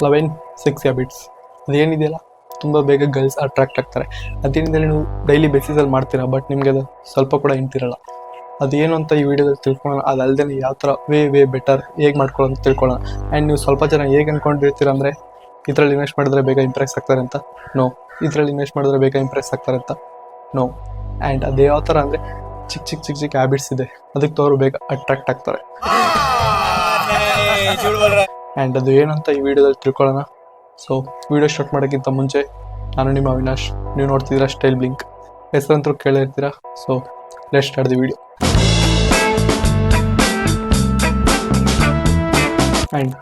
11 6 habits ಅದೇನಿದೆಯಲ್ಲ ತುಂಬ ಬೇಗ girls attract ಆಗ್ತಾರೆ. ಅದೇನಿದೆ ನೀವು ಡೈಲಿ ಬೇಸಿಸಲ್ಲಿ ಮಾಡ್ತೀರಾ, ಬಟ್ ನಿಮಗೆ ಅದು ಸ್ವಲ್ಪ ಕೂಡ ಇಂತಿರಲ್ಲ. ಅದೇನು ಅಂತ ಈ ವಿಡಿಯೋದಲ್ಲಿ ತಿಳ್ಕೊಳ್ಳೋಣ. ಅದಲ್ಲದೆ ಯಾವ ಥರ ವೇ ಬೆಟರ್ ಹೇಗೆ ಮಾಡ್ಕೊಳ್ಳೋದು ಅಂತ ತಿಳ್ಕೊಳ್ಳೋಣ. ಆ್ಯಂಡ್ ನೀವು ಸ್ವಲ್ಪ ಜನ ಹೇಗೆ ಅಂದ್ಕೊಂಡಿರ್ತೀರ ಅಂದರೆ ಇದರಲ್ಲಿ ಇನ್ವೆಸ್ಟ್ ಮಾಡಿದ್ರೆ ಬೇಗ ಇಂಪ್ರೆಸ್ ಆಗ್ತಾರೆ ಅಂತ. ನೋ. ಇದರಲ್ಲಿ ಇನ್ವೆಸ್ಟ್ ಮಾಡಿದ್ರೆ ಬೇಗ ಇಂಪ್ರೆಸ್ ಆಗ್ತಾರೆ ಅಂತ. ನೋ. ಆ್ಯಂಡ್ ಅದು ಯಾವ ಥರ ಅಂದರೆ ಚಿಕ್ಕ ಹ್ಯಾಬಿಟ್ಸ್ ಇದೆ, ಅದಕ್ಕೆ ತೋರು ಬೇಗ ಅಟ್ರಾಕ್ಟ್ ಆಗ್ತಾರೆ. ಆ್ಯಂಡ್ ಅದು ಏನಂತ ಈ ವಿಡಿಯೋದಲ್ಲಿ ತಿಳ್ಕೊಳ್ಳೋಣ. ಸೊ ವಿಡಿಯೋ ಸ್ಟಾರ್ಟ್ ಮಾಡೋಕ್ಕಿಂತ ಮುಂಚೆ ನಾನು ನಿಮ್ಮ ಅವಿನಾಶ್, ನೀವು ನೋಡ್ತಿದ್ದೀರಾ ಸ್ಟೈಲ್ ಬ್ಲಿಂಕ್. ಹೆಸರಂತರೂ ಕೇಳಿರ್ತೀರಾ. So let's start the video. And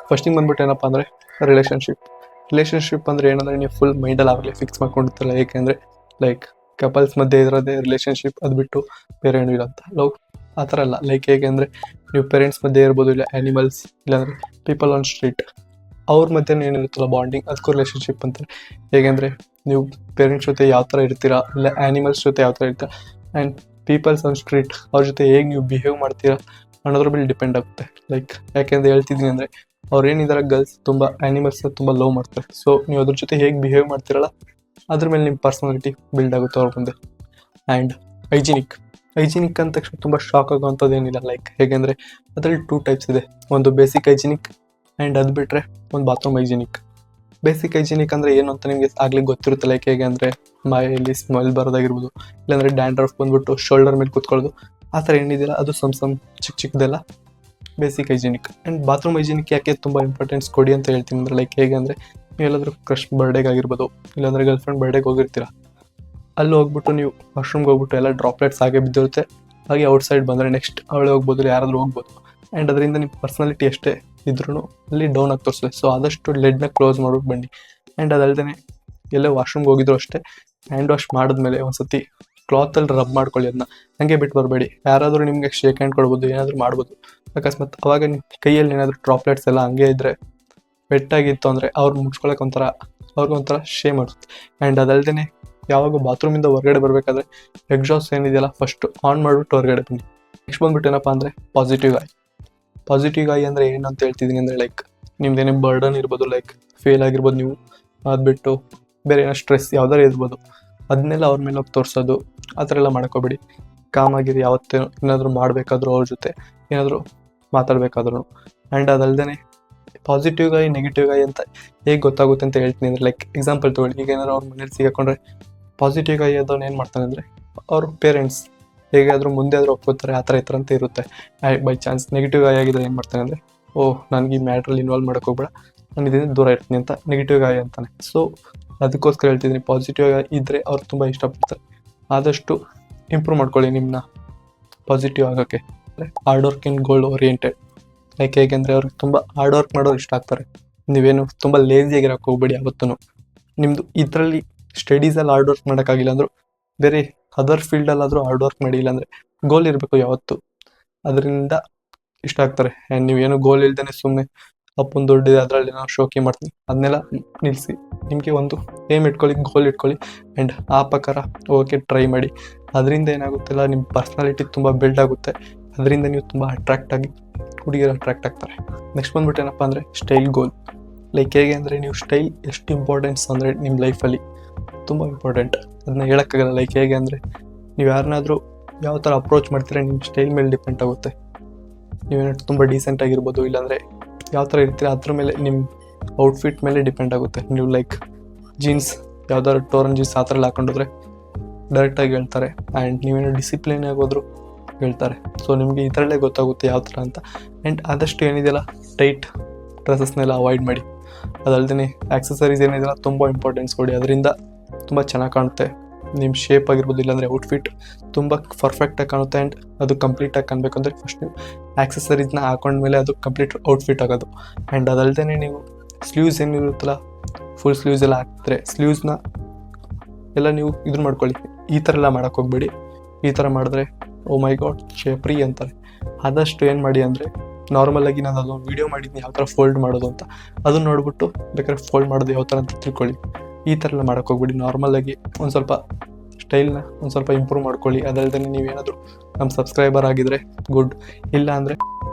fasting ಬಂದ್ಬಿಟ್ಟು ಏನಪ್ಪ ಅಂದರೆ ರಿಲೇಷನ್ಶಿಪ್ ಅಂದರೆ ಏನಂದರೆ ನೀವು ಫುಲ್ ಮೈಂಡಲ್ಲಿ ಆಗಲೇ ಫಿಕ್ಸ್ ಮಾಡ್ಕೊಂಡಿರ್ತೀರಲ್ಲ. ಏಕೆಂದರೆ ಲೈಕ್ ಕಪಲ್ಸ್ ಮಧ್ಯೆ ಇರೋದೇ ರಿಲೇಷನ್ಶಿಪ್, ಅದು ಬಿಟ್ಟು ಬೇರೆ ಏನೂ ಇಲ್ಲ ಅಂತ. ಲವ್ ಆ ಥರ ಅಲ್ಲ. ಲೈಕ್ ಹೇಗೆ ಅಂದರೆ ನೀವು ಪೇರೆಂಟ್ಸ್ ಮಧ್ಯೆ ಇರ್ಬೋದು, ಇಲ್ಲ ಆ್ಯನಿಮಲ್ಸ್, ಇಲ್ಲಾಂದರೆ ಪೀಪಲ್ ಆನ್ ಸ್ಟ್ರೀಟ್, ಅವ್ರ ಮಧ್ಯೆ ಏನಿರುತ್ತಲ್ಲ ಬಾಂಡಿಂಗ್, ಅದಕ್ಕೂ ರಿಲೇಷನ್ಶಿಪ್ ಅಂತಾರೆ. ಹೇಗೆಂದರೆ ನೀವು ಪೇರೆಂಟ್ಸ್ ಜೊತೆ ಯಾವ ಥರ ಇರ್ತೀರಾ, ಇಲ್ಲ ಆ್ಯನಿಮಲ್ಸ್ ಜೊತೆ ಯಾವ ಥರ ಇರ್ತೀರಾ, ಆ್ಯಂಡ್ ಪೀಪಲ್ಸ್ ಆನ್ ಸ್ಟ್ರೀಟ್ ಅವ್ರ ಜೊತೆ ಹೇಗೆ ನೀವು ಬಿಹೇವ್ ಮಾಡ್ತೀರಾ ಅನ್ನೋದ್ರ ಮೇಲೆ ಡಿಪೆಂಡ್ ಆಗುತ್ತೆ. ಲೈಕ್ ಯಾಕೆಂದರೆ ಹೇಳ್ತಿದ್ದೀನಿ ಅಂದರೆ ಅವ್ರು ಏನಿದ್ದಾರೆ ಗರ್ಲ್ಸ್ ತುಂಬ ಆ್ಯನಿಮಲ್ಸ್ನ ತುಂಬ ಲವ್ ಮಾಡ್ತಾರೆ. ಸೊ ನೀವು ಅದ್ರ ಜೊತೆ ಹೇಗೆ ಬಿಹೇವ್ ಮಾಡ್ತೀರಲ್ಲ ಅದ್ರ ಮೇಲೆ ನಿಮ್ಮ ಪರ್ಸನಾಲಿಟಿ ಬಿಲ್ಡ್ ಆಗುತ್ತೆ ಅವ್ರ ಮುಂದೆ. ಆ್ಯಂಡ್ ಹೈಜಿನಿಕ್ ಅಂದ ತಕ್ಷಣ ತುಂಬ ಶಾಕ್ ಆಗೋವಂಥದ್ದು ಏನಿಲ್ಲ. ಲೈಕ್ ಹೇಗೆಂದರೆ ಅದರಲ್ಲಿ 2 ಟೈಪ್ಸ್ ಇದೆ. ಒಂದು ಬೇಸಿಕ್ ಹೈಜಿನಿಕ್ ಆ್ಯಂಡ್ ಅದು ಬಿಟ್ಟರೆ ಒಂದು ಬಾತ್ರೂಮ್ ಹೈಜಿನಿಕ್. ಬೇಸಿಕ್ ಹೈಜಿನಿಕ್ ಅಂದರೆ ಏನು ಅಂತ ನಿಮಗೆ ಆಗಲಿ ಗೊತ್ತಿರುತ್ತೆ. ಲೈಕ್ ಹೇಗೆ ಅಂದರೆ ಬಾಯಲ್ಲಿ ಸ್ಮೆಲ್ ಬರೋದಾಗಿರ್ಬೋದು, ಇಲ್ಲಾಂದರೆ ಡ್ಯಾಂಡ್ರಫ್ ಬಂದ್ಬಿಟ್ಟು ಶೋಲ್ಡರ್ ಮೇಲೆ ಕೂತ್ಕೊಳ್ಳೋದು, ಆ ಥರ ಏನಿದೆಯಲ್ಲ ಅದು ಚಿಕ್ಕದೆಲ್ಲ basic hygienic. And bathroom hygienic ಯಾಕೆ ತುಂಬ ಇಂಪಾರ್ಟೆನ್ಸ್ ಕೊಡಿ ಅಂತ ಹೇಳ್ತೀನಿ ಅಂದರೆ ಲೈಕ್ ಹೇಗೆ ಅಂದರೆ ನೀವು ಎಲ್ಲಾದರೂ ಕ್ರಶ್ ಬರ್ಡೇಗಾಗಿರ್ಬೋದು, ಇಲ್ಲಾಂದರೆ ಗರ್ಲ್ ಫ್ರೆಂಡ್ ಬರ್ಡೇಗೆ ಹೋಗಿರ್ತೀರ, ಅಲ್ಲಿ ಹೋಗ್ಬಿಟ್ಟು ನೀವು ವಾಶ್ರೂಮ್ಗೆ ಹೋಗ್ಬಿಟ್ಟು ಎಲ್ಲ ಡ್ರಾಪ್ಲೆಟ್ಸ್ ಹಾಗೆ ಬಿದ್ದಿರುತ್ತೆ. ಹಾಗೆ ಔಟ್ಸೈಡ್ ಬಂದರೆ ನೆಕ್ಸ್ಟ್ ಅವಳೇ ಹೋಗ್ಬೋದು, ಯಾರಾದರೂ ಹೋಗ್ಬೋದು. ಆ್ಯಂಡ್ ಅದರಿಂದ ನಿಮ್ಮ ಪರ್ಸ್ನಾಲಿಟಿ ಎಷ್ಟೇ ಇದ್ರೂ ಅಲ್ಲಿ ಡೌನ್ ಆಗಿ ತೋರಿಸ್ತದೆ. ಸೊ ಆದಷ್ಟು ಲೆಡ್ನ ಕ್ಲೋಸ್ ಮಾಡ್ಬಿಟ್ಟು ಬನ್ನಿ. ಆ್ಯಂಡ್ ಅದಲ್ಲದೆ ಎಲ್ಲೇ ವಾಶ್ರೂಮ್ಗೆ ಹೋಗಿದ್ರು ಅಷ್ಟೇ ಹ್ಯಾಂಡ್ ವಾಶ್ ಮಾಡಿದ್ಮೇಲೆ ಒಂದು ಸತಿ ಕ್ಲಾತಲ್ಲಿ ರಬ್ ಮಾಡ್ಕೊಳ್ಳಿ. ಅದನ್ನ ಹಂಗೆ ಬಿಟ್ಟು ಬರಬೇಡಿ. ಯಾರಾದರೂ ನಿಮಗೆ ಶೇಕ್ ಹ್ಯಾಂಡ್ ಕೊಡ್ಬೋದು, ಏನಾದರೂ ಮಾಡ್ಬೋದು. ಅಕಸ್ಮಾತ್ ಅವಾಗ ನಿಮ್ಮ ಕೈಯಲ್ಲಿ ಏನಾದರೂ ಡ್ರಾಪ್ಲೆಟ್ಸ್ ಎಲ್ಲ ಹಂಗೆ ಇದ್ದರೆ ಬೆಟ್ಟಾಗಿತ್ತು ಅಂದರೆ ಅವ್ರು ಮುಚ್ಕೊಳ್ಳೋಕೆ ಅವ್ರಿಗೊಂಥರ ಶೇಮ್ ಆಗುತ್ತೆ. ಆ್ಯಂಡ್ ಅದಲ್ಲದೆ ಯಾವಾಗ ಬಾತ್ರೂಮಿಂದ ಹೊರಗಡೆ ಬರಬೇಕಾದ್ರೆ ಎಕ್ಸಾಸ್ಟ್ ಏನಿದೆಯಲ್ಲ ಫಸ್ಟು ಆನ್ ಮಾಡಿಬಿಟ್ಟು ಹೊರಗಡೆ ಬನ್ನಿ. ನೆಕ್ಸ್ಟ್ ಬಂದ್ಬಿಟ್ಟು ಏನಪ್ಪ ಅಂದರೆ ಪಾಸಿಟಿವ್ ಐ ಅಂದರೆ ಏನು ಅಂತ ಹೇಳ್ತಿದ್ದೀನಿ ಅಂದರೆ ಲೈಕ್ ನಿಮ್ದೇನೇ ಬರ್ಡನ್ ಇರ್ಬೋದು, ಲೈಕ್ ಫೇಲ್ ಆಗಿರ್ಬೋದು, ನೀವು ಅದು ಬಿಟ್ಟು ಬೇರೆ ಏನೋ ಸ್ಟ್ರೆಸ್ ಯಾವ್ದಾರು ಇರ್ಬೋದು, ಅದನ್ನೆಲ್ಲ ಅವ್ರ ಮೇಲೆ ಹೋಗಿ ತೋರಿಸೋದು ಆ ಥರ ಎಲ್ಲ ಮಾಡ್ಕೋಬೇಡಿ. ಕಾಮಾಗಿರಿ. ಯಾವತ್ತೇನು ಏನಾದರೂ ಮಾಡಬೇಕಾದ್ರೂ ಅವ್ರ ಜೊತೆ ಏನಾದರೂ ಮಾತಾಡಬೇಕಾದ್ರೂ. ಆ್ಯಂಡ್ ಅದಲ್ಲದೆ ಪಾಸಿಟಿವ್ ಐ ನೆಗೆಟಿವ್ ಐ ಅಂತ ಹೇಗೆ ಗೊತ್ತಾಗುತ್ತೆ ಅಂತ ಹೇಳ್ತೀನಿ ಅಂದರೆ ಲೈಕ್ ಎಕ್ಸಾಂಪಲ್ ತೊಗೊಳ್ಳಿ. ಈಗ ಏನಾದ್ರು ಅವ್ರ ಮನೇಲಿ ಸಿಗಾಕೊಂಡ್ರೆ ಪಾಸಿಟಿವ್ ಐ ಅದನ್ನು ಏನು ಮಾಡ್ತಾನೆ ಅಂದರೆ ಅವ್ರ ಪೇರೆಂಟ್ಸ್ ಹೇಗಾದರೂ ಮುಂದೆ ಆದರೂ ಒಪ್ಕೋತಾರೆ, ಆ ಥರ ಈ ಥರ ಅಂತ ಇರುತ್ತೆ. ಬೈ ಚಾನ್ಸ್ ನೆಗೆಟಿವ್ ಐ ಆಗಿದ್ರೆ ಏನು ಮಾಡ್ತಾನೆ ಅಂದರೆ ನನಗೆ ಈ ಮ್ಯಾಟ್ರಲ್ಲಿ ಇನ್ವಾಲ್ವ್ ಮಾಡೋಕ್ಕೋಗ್ಬೇಡ, ನಾನು ಇದರಿಂದ ದೂರ ಇರ್ತೀನಿ ಅಂತ ನೆಗೆಟಿವ್ ಐ ಅಂತಾನೆ. ಸೊ ಅದಕ್ಕೋಸ್ಕರ ಹೇಳ್ತಿದ್ದೀನಿ ಪಾಸಿಟಿವ್ ಐ ಇದ್ದರೆ ಅವ್ರು ತುಂಬ ಇಷ್ಟಪಡ್ತಾರೆ. ಆದಷ್ಟು ಇಂಪ್ರೂವ್ ಮಾಡ್ಕೊಳ್ಳಿ ನಿಮ್ಮನ್ನ ಪಾಸಿಟಿವ್ ಆಗೋಕ್ಕೆ. Hard work in goal oriented. Like ಹೇಗೆಂದರೆ ಅವ್ರಿಗೆ ತುಂಬ ಹಾರ್ಡ್ ವರ್ಕ್ ಮಾಡೋರು ಇಷ್ಟ ಆಗ್ತಾರೆ. ನೀವೇನು ತುಂಬ ಲೇಸಿಯಾಗಿರೋಕ್ಕೆ ಹೋಗ್ಬೇಡಿ ಯಾವತ್ತೂ. ನಿಮ್ಮದು ಇದರಲ್ಲಿ ಸ್ಟಡೀಸಲ್ಲಿ ಹಾರ್ಡ್ ವರ್ಕ್ ಮಾಡೋಕ್ಕಾಗಿಲ್ಲ ಅಂದರೂ ಬೇರೆ ಅದರ್ ಫೀಲ್ಡಲ್ಲಾದರೂ ಹಾರ್ಡ್ ವರ್ಕ್ ಮಾಡಿ. ಇಲ್ಲಾಂದರೆ ಗೋಲ್ ಇರಬೇಕು ಯಾವತ್ತು, ಅದರಿಂದ ಇಷ್ಟ ಆಗ್ತಾರೆ. ಆ್ಯಂಡ್ ನೀವೇನು ಗೋಲ್ ಇಲ್ದೇ ಸುಮ್ಮನೆ ಅಪ್ಪನ ದುಡ್ಡಿದೆ ಅದರಲ್ಲಿ ನಾವು ಶೋಕಿ ಮಾಡ್ತೀನಿ ಅದನ್ನೆಲ್ಲ ನಿಲ್ಲಿಸಿ. ನಿಮಗೆ ಒಂದು ಏಮ್ ಇಟ್ಕೊಳ್ಳಿ, ಗೋಲ್ ಇಟ್ಕೊಳ್ಳಿ, ಆ್ಯಂಡ್ ಆ ಪ್ರಕಾರ ಹೋಗೋಕ್ಕೆ ಟ್ರೈ ಮಾಡಿ. ಅದರಿಂದ ಏನಾಗುತ್ತಿಲ್ಲ, ನಿಮ್ಮ ಪರ್ಸ್ನಾಲಿಟಿ ತುಂಬ ಬಿಲ್ಡ್ ಆಗುತ್ತೆ. ಅದರಿಂದ ನೀವು ತುಂಬ ಹುಡುಗಿಯರು ಅಟ್ರಾಕ್ಟ್ ಆಗ್ತಾರೆ. ನೆಕ್ಸ್ಟ್ ಬಂದ್ಬಿಟ್ಟು ಏನಪ್ಪ ಅಂದರೆ ಸ್ಟೈಲ್ ಗೋಲ್. ಲೈಕ್ ಹೇಗೆ ಅಂದರೆ ನೀವು ಸ್ಟೈಲ್ ಎಷ್ಟು ಇಂಪಾರ್ಟೆನ್ಸ್ ಅಂದರೆ ನಿಮ್ಮ ಲೈಫಲ್ಲಿ ತುಂಬ ಇಂಪಾರ್ಟೆಂಟ್. ಅದನ್ನ ಹೇಳೋಕ್ಕಾಗಲ್ಲ. ಲೈಕ್ ಹೇಗೆ ಅಂದರೆ ನೀವು ಯಾರನ್ನಾದರೂ ಯಾವ ಥರ ಅಪ್ರೋಚ್ ಮಾಡ್ತೀರಾ ನಿಮ್ಮ ಸ್ಟೈಲ್ ಮೇಲೆ ಡಿಪೆಂಡ್ ಆಗುತ್ತೆ. ನೀವೇನೋ ತುಂಬ ಡೀಸೆಂಟ್ ಆಗಿರ್ಬೋದು, ಇಲ್ಲಾಂದರೆ ಯಾವ ಥರ ಇರ್ತೀರ ಅದ್ರ ಮೇಲೆ, ನಿಮ್ಮ ಔಟ್ಫಿಟ್ ಮೇಲೆ ಡಿಪೆಂಡ್ ಆಗುತ್ತೆ. ನೀವು ಲೈಕ್ ಜೀನ್ಸ್ ಯಾವ್ದಾದ್ರು ಟೋರನ್ ಜೀನ್ಸ್ ಆ ಥರ ಎಲ್ಲ ಹಾಕೊಂಡೋದ್ರೆ ಡೈರೆಕ್ಟಾಗಿ ಹೇಳ್ತಾರೆ. ಆ್ಯಂಡ್ ನೀವೇನೋ ಡಿಸಿಪ್ಲಿನ್ ಆಗೋದ್ರು ಹೇಳ್ತಾರೆ. ಸೊ ನಿಮಗೆ ಈ ಥರಲ್ಲೇ ಗೊತ್ತಾಗುತ್ತೆ ಯಾವ ಥರ ಅಂತ. ಆ್ಯಂಡ್ ಆದಷ್ಟು ಏನಿದೆಯಲ್ಲ ಟೈಟ್ ಡ್ರೆಸ್ಸಸ್ನೆಲ್ಲ ಅವಾಯ್ಡ್ ಮಾಡಿ. ಅದಲ್ಲದೆ ಆಕ್ಸೆಸರೀಸ್ ಏನಿದೆಯಲ್ಲ ತುಂಬ ಇಂಪಾರ್ಟೆನ್ಸ್ ಕೊಡಿ. ಅದರಿಂದ ತುಂಬ ಚೆನ್ನಾಗಿ ಕಾಣುತ್ತೆ. ನಿಮ್ಮ ಶೇಪ್ ಆಗಿರ್ಬೋದು, ಇಲ್ಲಾಂದರೆ ಔಟ್ಫಿಟ್ ತುಂಬ ಪರ್ಫೆಕ್ಟಾಗಿ ಕಾಣುತ್ತೆ. ಆ್ಯಂಡ್ ಅದು ಕಂಪ್ಲೀಟಾಗಿ ಕಾಣಬೇಕಂದ್ರೆ ಫಸ್ಟ್ ನೀವು ಆಕ್ಸೆಸರೀಸ್ನ ಹಾಕೊಂಡ್ಮೇಲೆ ಅದು ಕಂಪ್ಲೀಟ್ ಔಟ್ಫಿಟ್ ಆಗೋದು. ಆ್ಯಂಡ್ ಅದಲ್ಲದೆ ನೀವು ಸ್ಲೀವ್ಸ್ ಏನಿರುತ್ತಲ್ಲ ಫುಲ್ ಸ್ಲೀವ್ಸ್ ಎಲ್ಲ ಹಾಕ್ತಾರೆ, ಸ್ಲೀವ್ಸ್ನ ಎಲ್ಲ ನೀವು ಇದನ್ನ ಮಾಡ್ಕೊಳ್ಳಿ. ಈ ಥರ ಎಲ್ಲ ಮಾಡೋಕ್ಕೆ ಹೋಗ್ಬೇಡಿ. ಈ ಥರ ಮಾಡಿದ್ರೆ ಓ ಮೈ ಗಾಡ್ ಶೇಪ್ರಿ ಅಂತಾರೆ. ಆದಷ್ಟು ಏನು ಮಾಡಿ ಅಂದರೆ ನಾರ್ಮಲಾಗಿ ನಾನು ಅದೊಂದು ವೀಡಿಯೋ ಮಾಡಿದ್ದೀನಿ ಯಾವ ಥರ ಫೋಲ್ಡ್ ಮಾಡೋದು ಅಂತ, ಅದನ್ನು ನೋಡಿಬಿಟ್ಟು ಬೇಕಾದ್ರೆ ಫೋಲ್ಡ್ ಮಾಡೋದು ಯಾವ ಥರ ಅಂತ ತಿಳ್ಕೊಳ್ಳಿ. ಈ ಥರ ಎಲ್ಲ ಮಾಡೋಕ್ಕೆ ಹೋಗ್ಬಿಡಿ. ನಾರ್ಮಲಾಗಿ ಒಂದು ಸ್ವಲ್ಪ ಸ್ಟೈಲ್ನ ಒಂದು ಸ್ವಲ್ಪ ಇಂಪ್ರೂವ್ ಮಾಡ್ಕೊಳ್ಳಿ. ಅದಲ್ಲದೆ ನೀವೇನಾದರೂ ನಮ್ಮ ಸಬ್ಸ್ಕ್ರೈಬರ್ ಆಗಿದ್ದರೆ ಗುಡ್, ಇಲ್ಲ ಅಂದರೆ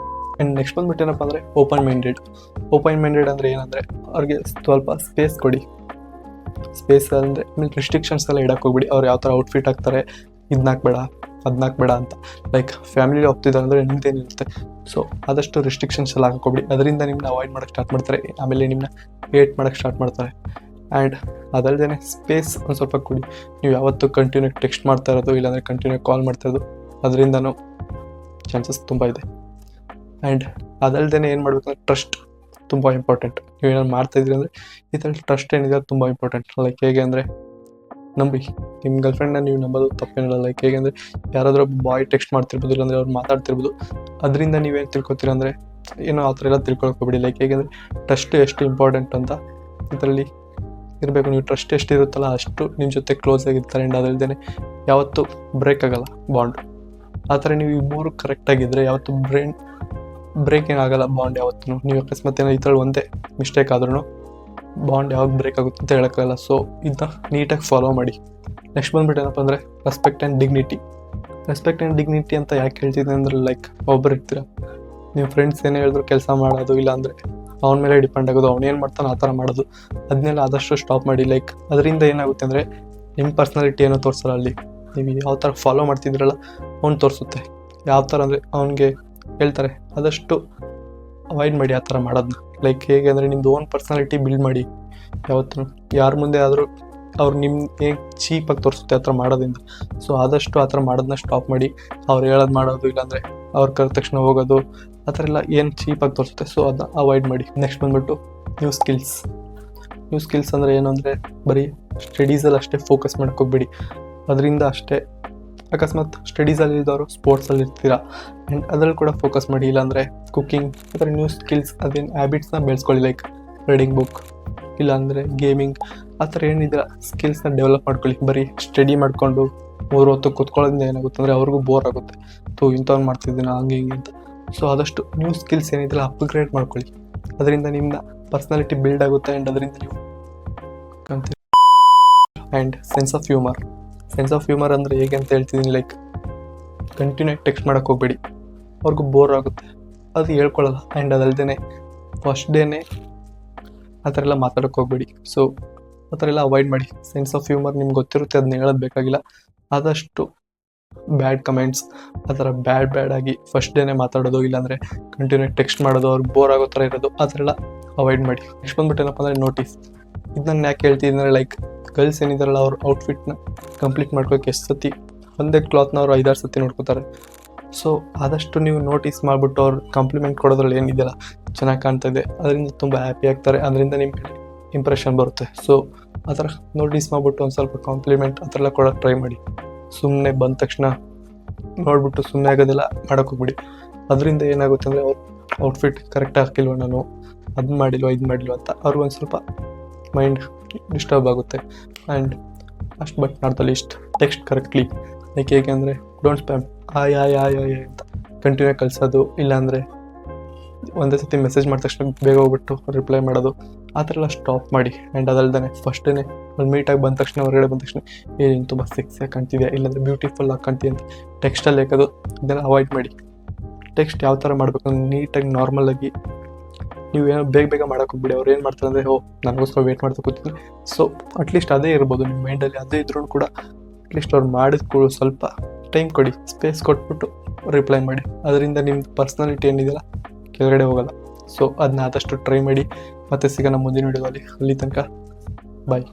ಆ್ಯಂಡ್ ನೆಕ್ಸ್ಟ್ ಬಂದ್ಬಿಟ್ಟು ಏನಪ್ಪ ಅಂದರೆ ಓಪನ್ ಮೈಂಡೆಡ್ ಅಂದರೆ ಏನಂದರೆ ಅವ್ರಿಗೆ ಸ್ವಲ್ಪ ಸ್ಪೇಸ್ ಕೊಡಿ. ಸ್ಪೇಸ್ ಅಂದರೆ ಆಮೇಲೆ ರಿಸ್ಟ್ರಿಕ್ಷನ್ಸ್ ಎಲ್ಲ ಇಡಕ್ಕೆ ಹೋಗ್ಬಿಡಿ. ಅವ್ರು ಯಾವ ಥರ ಔಟ್ಫಿಟ್ ಹಾಕ್ತಾರೆ, ಇದನ್ನ ಹಾಕ್ಬೇಡ ಅದನ್ನ ಹಾಕ್ಬೇಡ ಅಂತ. ಲೈಕ್ ಫ್ಯಾಮಿಲಿ ಹೋಗ್ತಿದ್ದಾರೆ ಅಂದರೆ ನಿಮ್ದೇನಿರುತ್ತೆ. ಸೊ ಆದಷ್ಟು ರಿಸ್ಟ್ರಿಕ್ಷನ್ಸ್ ಎಲ್ಲ ಹಾಕೋಬಿಡಿ. ಅದರಿಂದ ನಿಮ್ಮನ್ನ ಅವಾಯ್ಡ್ ಮಾಡೋಕ್ಕೆ ಸ್ಟಾರ್ಟ್ ಮಾಡ್ತಾರೆ, ಆಮೇಲೆ ನಿಮ್ಮನ್ನ ಹೇಟ್ ಮಾಡೋಕ್ಕೆ ಸ್ಟಾರ್ಟ್ ಮಾಡ್ತಾರೆ. ಆ್ಯಂಡ್ ಅದಲ್ಲದೆ ಸ್ಪೇಸ್ ಒಂದು ಸ್ವಲ್ಪ ಕೊಡಿ. ನೀವು ಯಾವತ್ತೂ ಕಂಟಿನ್ಯೂ ಟೆಕ್ಸ್ಟ್ ಮಾಡ್ತಾ ಇರೋದು ಇಲ್ಲಾಂದರೆ ಕಂಟಿನ್ಯೂ ಕಾಲ್ ಮಾಡ್ತಾ ಇರೋದು, ಅದರಿಂದನೂ ಚಾನ್ಸಸ್ ತುಂಬ ಇದೆ. ಆ್ಯಂಡ್ ಅದಲ್ಲದೆ ಏನು ಮಾಡಬೇಕಂದ್ರೆ ಟ್ರಸ್ಟ್ ತುಂಬ ಇಂಪಾರ್ಟೆಂಟ್. ನೀವು ಏನಾದ್ರು ಮಾಡ್ತಾಯಿದ್ರಿ ಅಂದರೆ ಇದರಲ್ಲಿ ಟ್ರಸ್ಟ್ ಏನಿದೆ ಅದು ತುಂಬ ಇಂಪಾರ್ಟೆಂಟ್. ಲೈಕ್ ಹೇಗೆ ಅಂದರೆ ನಂಬಿ ನಿಮ್ಮ ಗರ್ಲ್ಫ್ರೆಂಡ್ನ ನೀವು ನಂಬೋದು ತಪ್ಪೇನಿಲ್ಲ. ಲೈಕ್ ಹೇಗೆ ಅಂದರೆ ಯಾರಾದರೂ ಬಾಯ್ ಟೆಕ್ಸ್ಟ್ ಮಾಡ್ತಿರ್ಬೋದು ಇಲ್ಲಾಂದರೆ ಅವ್ರು ಮಾತಾಡ್ತಿರ್ಬೋದು, ಅದರಿಂದ ನೀವೇನು ತಿಳ್ಕೊತೀರ ಅಂದರೆ ಏನೋ ಆ ಥರ ಎಲ್ಲ ತಿಳ್ಕೊಳಕ್ಕೆ ಹೋಗ್ಬಿಡಿ. ಲೈಕ್ ಹೇಗೆ ಅಂದರೆ ಟ್ರಸ್ಟ್ ಎಷ್ಟು ಇಂಪಾರ್ಟೆಂಟ್ ಅಂತ ಇದರಲ್ಲಿ ಇರಬೇಕು. ನೀವು ಟ್ರಸ್ಟ್ ಎಷ್ಟು ಇರುತ್ತಲ್ಲ ಅಷ್ಟು ನಿಮ್ಮ ಜೊತೆ ಕ್ಲೋಸ್ ಆಗಿರ್ತಾರೆ. ಆ್ಯಂಡ್ ಅದಲ್ಲದೆ ಯಾವತ್ತೂ ಬ್ರೇಕ್ ಆಗಲ್ಲ ಬಾಂಡ್. ಆ ಥರ ನೀವು ಈ ಮೂರು ಕರೆಕ್ಟಾಗಿದ್ದರೆ ಯಾವತ್ತೂ ಬ್ರೇಕ್ ಏನಾಗಲ್ಲ ಬಾಂಡ್ ಯಾವತ್ತೂ. ನೀವು ಅಕಸ್ಮಾತ್ ಏನೋ ಈ ಥರ ಒಂದೇ ಮಿಸ್ಟೇಕ್ ಆದ್ರೂ ಬಾಂಡ್ ಯಾವಾಗ ಬ್ರೇಕ್ ಆಗುತ್ತೆ ಅಂತ ಹೇಳೋಕ್ಕಾಗಲ್ಲ. ಸೊ ಇದನ್ನ ನೀಟಾಗಿ ಫಾಲೋ ಮಾಡಿ. ನೆಕ್ಸ್ಟ್ ಬಂದ್ಬಿಟ್ಟು ಏನಪ್ಪ ಅಂದರೆ ರೆಸ್ಪೆಕ್ಟ್ ಆ್ಯಂಡ್ ಡಿಗ್ನಿಟಿ ಅಂತ ಯಾಕೆ ಹೇಳ್ತಿದ್ದೀನಿ ಅಂದರೆ ಲೈಕ್ ಒಬ್ಬರು ಇರ್ತೀರ, ನಿಮ್ಮ ಫ್ರೆಂಡ್ಸ್ ಏನೇ ಹೇಳಿದ್ರು ಕೆಲಸ ಮಾಡೋದು, ಇಲ್ಲಾಂದರೆ ಅವನ ಮೇಲೆ ಡಿಪೆಂಡ್ ಆಗೋದು, ಅವ್ನು ಮಾಡ್ತಾನೆ ಆ ಥರ ಮಾಡೋದು, ಅದನ್ನೆಲ್ಲ ಆದಷ್ಟು ಸ್ಟಾಪ್ ಮಾಡಿ. ಲೈಕ್ ಅದರಿಂದ ಏನಾಗುತ್ತೆ ಅಂದರೆ ನಿಮ್ಮ ಪರ್ಸ್ನಾಲಿಟಿ ಏನೋ ತೋರಿಸಲ್ಲ. ಅಲ್ಲಿ ನೀವು ಯಾವ ಥರ ಫಾಲೋ ಮಾಡ್ತಿದ್ರಲ್ಲ ಅವ್ನು ತೋರಿಸುತ್ತೆ. ಯಾವ ಥರ ಅಂದರೆ ಅವ್ನಿಗೆ ಹೇಳ್ತಾರೆ, ಆದಷ್ಟು ಅವಾಯ್ಡ್ ಮಾಡಿ ಆ ಥರ ಮಾಡೋದನ್ನ. ಲೈಕ್ ಹೇಗೆ ಅಂದರೆ ನಿಮ್ಮದು ಓನ್ ಪರ್ಸ್ನಾಲಿಟಿ ಬಿಲ್ಡ್ ಮಾಡಿ. ಯಾವತ್ತೂ ಯಾರ ಮುಂದೆ ಆದರೂ ಅವ್ರು ನಿಮ್ಮ ಹೇಗೆ ಚೀಪಾಗಿ ತೋರಿಸುತ್ತೆ ಆ ಥರ ಮಾಡೋದ್ರಿಂದ. ಸೊ ಆದಷ್ಟು ಆ ಥರ ಮಾಡೋದನ್ನ ಸ್ಟಾಪ್ ಮಾಡಿ. ಅವ್ರು ಹೇಳೋದು ಮಾಡೋದು, ಇಲ್ಲಾಂದರೆ ಅವ್ರು ಕರೆದ ತಕ್ಷಣ ಹೋಗೋದು, ಆ ಥರ ಎಲ್ಲ ಏನು ಚೀಪಾಗಿ ತೋರಿಸುತ್ತೆ. ಸೊ ಅದನ್ನ ಅವಾಯ್ಡ್ ಮಾಡಿ. ನೆಕ್ಸ್ಟ್ ಬಂದ್ಬಿಟ್ಟು ನ್ಯೂ ಸ್ಕಿಲ್ಸ್ ಅಂದರೆ ಏನು ಅಂದರೆ ಬರೀ ಸ್ಟಡೀಸಲ್ಲಿ ಅಷ್ಟೇ ಫೋಕಸ್ ಹೋಗ್ಬಿಡಿ. ಅದರಿಂದ ಅಷ್ಟೇ ಅಕಸ್ಮಾತ್ ಸ್ಟಡೀಸಲ್ಲಿ ಇದ್ದವರು ಸ್ಪೋರ್ಟ್ಸಲ್ಲಿ ಇರ್ತೀರಾ ಆ್ಯಂಡ್ ಅದ್ರಲ್ಲಿ ಕೂಡ ಫೋಕಸ್ ಮಾಡಿ. ಇಲ್ಲಾಂದರೆ ಕುಕ್ಕಿಂಗ್ ಆ ಥರ ನ್ಯೂ ಸ್ಕಿಲ್ಸ್ ಅದೇನು ಹ್ಯಾಬಿಟ್ಸ್ನ ಬೆಳೆಸ್ಕೊಳ್ಳಿ. ಲೈಕ್ ರೀಡಿಂಗ್ ಬುಕ್, ಇಲ್ಲಾಂದರೆ ಗೇಮಿಂಗ್, ಆ ಥರ ಏನಿದ್ರೆ ಸ್ಕಿಲ್ಸ್ನ ಡೆವಲಪ್ ಮಾಡ್ಕೊಳ್ಳಿ. ಬರೀ ಸ್ಟಡಿ ಮಾಡಿಕೊಂಡು 3 ಹೊತ್ತು ಕೂತ್ಕೊಳ್ಳೋದ್ರಿಂದ ಏನಾಗುತ್ತೆ ಅಂದರೆ ಅವ್ರಿಗೂ ಬೋರ್ ಆಗುತ್ತೆ. ಇಂಥವ್ನು ಮಾಡ್ತಿದ್ದೀನಿ ಹಂಗೆ ಹಿಂಗೆ ಅಂತ. ಸೊ ಆದಷ್ಟು ನ್ಯೂ ಸ್ಕಿಲ್ಸ್ ಏನಿದ್ರೆ ಅಪ್ಗ್ರೇಡ್ ಮಾಡ್ಕೊಳ್ಳಿ. ಅದರಿಂದ ನಿಮ್ಮ ಪರ್ಸ್ನಾಲಿಟಿ ಬಿಲ್ಡ್ ಆಗುತ್ತೆ. ಆ್ಯಂಡ್ ಅದರಿಂದ ನೀವು ಆ್ಯಂಡ್ ಸೆನ್ಸ್ ಆಫ್ ಹ್ಯೂಮರ್ ಅಂದರೆ ಹೇಗೆ ಅಂತ ಹೇಳ್ತಿದ್ದೀನಿ. ಲೈಕ್ ಕಂಟಿನ್ಯೂ ಟೆಕ್ಸ್ಟ್ ಮಾಡೋಕ್ಕೆ ಹೋಗ್ಬೇಡಿ, ಅವ್ರಿಗೂ ಬೋರ್ ಆಗುತ್ತೆ, ಅದು ಹೇಳ್ಕೊಳ್ಳಲ್ಲ. ಆ್ಯಂಡ್ ಅದಲ್ಲದೆ ಫಸ್ಟ್ ಡೇನೇ ಆ ಥರ ಎಲ್ಲ ಮಾತಾಡೋಕ್ಕೆ ಹೋಗ್ಬೇಡಿ. ಸೊ ಆ ಥರ ಎಲ್ಲ ಅವಾಯ್ಡ್ ಮಾಡಿ. ಸೆನ್ಸ್ ಆಫ್ ಹ್ಯೂಮರ್ ನಿಮ್ಗೆ ಗೊತ್ತಿರುತ್ತೆ, ಅದನ್ನ ಹೇಳೋದು ಬೇಕಾಗಿಲ್ಲ. ಆದಷ್ಟು ಬ್ಯಾಡ್ ಕಮೆಂಟ್ಸ್ ಆ ಥರ ಬ್ಯಾಡ್ ಆಗಿ ಫಸ್ಟ್ ಡೇನೇ ಮಾತಾಡೋದು, ಇಲ್ಲಾಂದರೆ ಕಂಟಿನ್ಯೂ ಟೆಕ್ಸ್ಟ್ ಮಾಡೋದು, ಅವ್ರಿಗೆ ಬೋರ್ ಆಗೋ ಥರ ಇರೋದು, ಆ ಥರ ಎಲ್ಲ ಅವಾಯ್ಡ್ ಮಾಡಿ. ನೆಕ್ಸ್ಟ್ ಬಂದ್ಬಿಟ್ಟು ಏನಪ್ಪ ಅಂದರೆ ನೋಟಿಸ್. ಇದನ್ನ ಯಾಕೆ ಹೇಳ್ತಿದ್ರೆ ಲೈಕ್ ಗರ್ಲ್ಸ್ ಏನಿದಾರಲ್ಲ ಅವ್ರ ಔಟ್ಫಿಟ್ನ ಕಂಪ್ಲೀಟ್ ಮಾಡ್ಕೋಕ್ಕೆ ಎಷ್ಟು ಸತಿ ಒಂದೇ ಕ್ಲಾತ್ನ ಅವ್ರು 5-6 ಸತಿ ನೋಡ್ಕೋತಾರೆ. ಸೊ ಆದಷ್ಟು ನೀವು ನೋಟಿಸ್ ಮಾಡಿಬಿಟ್ಟು ಅವ್ರು ಕಾಂಪ್ಲಿಮೆಂಟ್ ಕೊಡೋದ್ರಲ್ಲಿ ಏನಿದೆಯಲ್ಲ ಚೆನ್ನಾಗಿ ಕಾಣ್ತಾ ಇದೆ, ಅದರಿಂದ ತುಂಬ ಹ್ಯಾಪಿ ಆಗ್ತಾರೆ. ಅದರಿಂದ ನಿಮ್ಮ ಇಂಪ್ರೆಷನ್ ಬರುತ್ತೆ. ಸೊ ಆ ಥರ ನೋಟಿಸ್ ಮಾಡಿಬಿಟ್ಟು ಒಂದು ಸ್ವಲ್ಪ ಕಾಂಪ್ಲಿಮೆಂಟ್ ಆ ಥರ ಎಲ್ಲ ಕೊಡೋಕ್ಕೆ ಟ್ರೈ ಮಾಡಿ. ಸುಮ್ಮನೆ ಬಂದ ತಕ್ಷಣ ನೋಡಿಬಿಟ್ಟು ಸುಮ್ಮನೆ ಆಗೋದೆಲ್ಲ ಮಾಡೋಕ್ಕೆ ಹೋಗ್ಬಿಡಿ. ಅದರಿಂದ ಏನಾಗುತ್ತೆ ಅಂದರೆ ಅವ್ರು ಔಟ್ಫಿಟ್ ಕರೆಕ್ಟಾಗಿ ಹಾಕಿಲ್ವ, ನಾನು ಅದನ್ನ ಮಾಡಿಲ್ವ ಇದು ಮಾಡಿಲ್ವ ಅಂತ ಅವ್ರಿಗೊಂದು ಸ್ವಲ್ಪ ಮೈಂಡ್ ಡಿಸ್ಟರ್ಬ್ ಆಗುತ್ತೆ. ಆ್ಯಂಡ್ ಅಷ್ಟು but not the least text correctly. Like ಹೇಗೆ ಅಂದರೆ ಡೋಂಟ್ ಸ್ಪ್ಯಾಮ್ ಆಯ್ ಅಂತ ಕಂಟಿನ್ಯೂ ಕಳಿಸೋದು, ಇಲ್ಲಾಂದರೆ ಒಂದೇ ಸತಿ ಮೆಸೇಜ್ ಮಾಡಿದ ತಕ್ಷಣ ಬೇಗ ಹೋಗ್ಬಿಟ್ಟು ರಿಪ್ಲೈ ಮಾಡೋದು, ಆ ಥರ ಎಲ್ಲ ಸ್ಟಾಪ್ ಮಾಡಿ. ಆ್ಯಂಡ್ ಅದಲ್ದೇ ಫಸ್ಟೇ ಒಂದು ಮೀಟಾಗಿ ಬಂದ ತಕ್ಷಣ ಹೊರಗಡೆ ಬಂದ ತಕ್ಷಣ ನೀನು ತುಂಬ ಸೆಕ್ಸಿಯಾಗಿ ಕಾಣ್ತಿದೆಯಾ ಇಲ್ಲಾಂದರೆ ಬ್ಯೂಟಿಫುಲ್ ಆಗಿ ಕಾಣ್ತೀಯ ಅಂತ ಟೆಕ್ಸ್ಟಲ್ಲಿ ಹಾಕೋದು, ಇದೆಲ್ಲ ಅವಾಯ್ಡ್ ಮಾಡಿ. ಟೆಕ್ಸ್ಟ್ ಯಾವ ಥರ ಮಾಡಬೇಕು ನೀಟಾಗಿ ನಾರ್ಮಲಾಗಿ ನೀವು ಏನೋ ಬೇಗ ಮಾಡೋಕೆ ಹೋಗ್ಬಿಡಿ. ಅವ್ರು ಏನು ಮಾಡ್ತಾರೆ ಅಂದರೆ ನನಗೋಸ್ಕರ ವೇಟ್ ಮಾಡ್ತಾ ಕೂತಿದ್ರು. ಸೊ ಅಟ್ಲೀಸ್ಟ್ ಅದೇ ಇರ್ಬೋದು ನಿಮ್ಮ ಮೈಂಡಲ್ಲಿ, ಅದೇ ಇದ್ರೂ ಕೂಡ ಅಟ್ಲೀಸ್ಟ್ ಅವ್ರು ಮಾಡಿದ ಸ್ವಲ್ಪ ಟೈಮ್ ಕೊಡಿ, ಸ್ಪೇಸ್ ಕೊಟ್ಬಿಟ್ಟು ರಿಪ್ಲೈ ಮಾಡಿ. ಅದರಿಂದ ನಿಮ್ಮ ಪರ್ಸ್ನಾಲಿಟಿ ಏನಿದೆಯಲ್ಲ ಕೆಳಗಡೆ ಹೋಗಲ್ಲ. ಸೊ ಅದನ್ನ ಆದಷ್ಟು ಟ್ರೈ ಮಾಡಿ. ಮತ್ತೆ ಸಿಗೋಣ ಮುಂದಿನ ವಿಡಿಯೋದಲ್ಲಿ. ಅಲ್ಲಿ ತನಕ ಬಾಯ್.